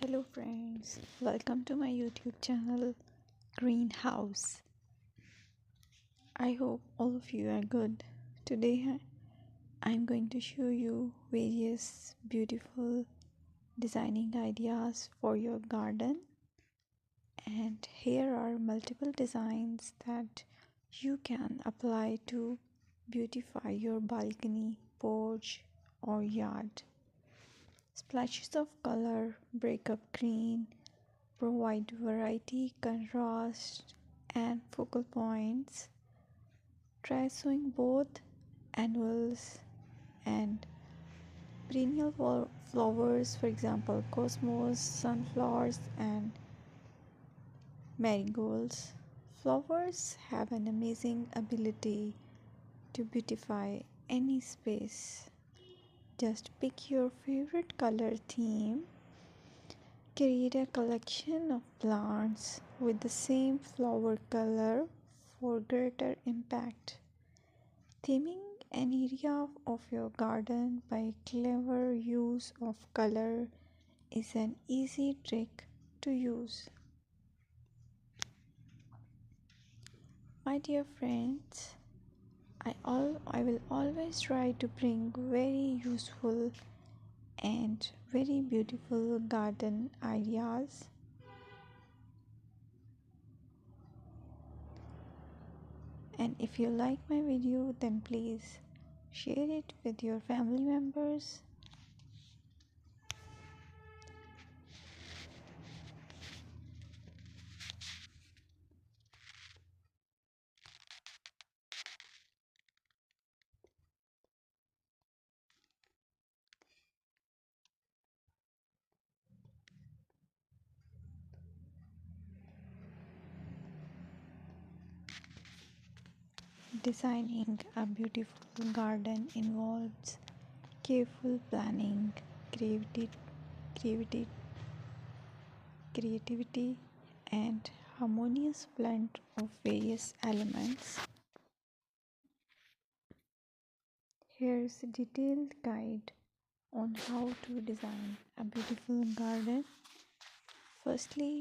Hello friends, welcome to my YouTube channel Greenhouse. I hope all of you are good. Today I'm going to show you various beautiful designing ideas for your garden, and here are multiple designs that you can apply to beautify your balcony, porch or yard. Splashes of color break up green, provide variety, contrast, and focal points. Try sowing both annuals and perennial flowers, for example, cosmos, sunflowers, and marigolds. Flowers have an amazing ability to beautify any space. Just pick your favorite color theme. Create a collection of plants with the same flower color for greater impact. Theming an area of your garden by clever use of color is an easy trick to use. My dear friends, I will always try to bring very useful and very beautiful garden ideas. And if you like my video, then please share it with your family members. Designing a beautiful garden involves careful planning, creativity, creativity, creativity, and harmonious blend of various elements. Here's a detailed guide on how to design a beautiful garden. Firstly,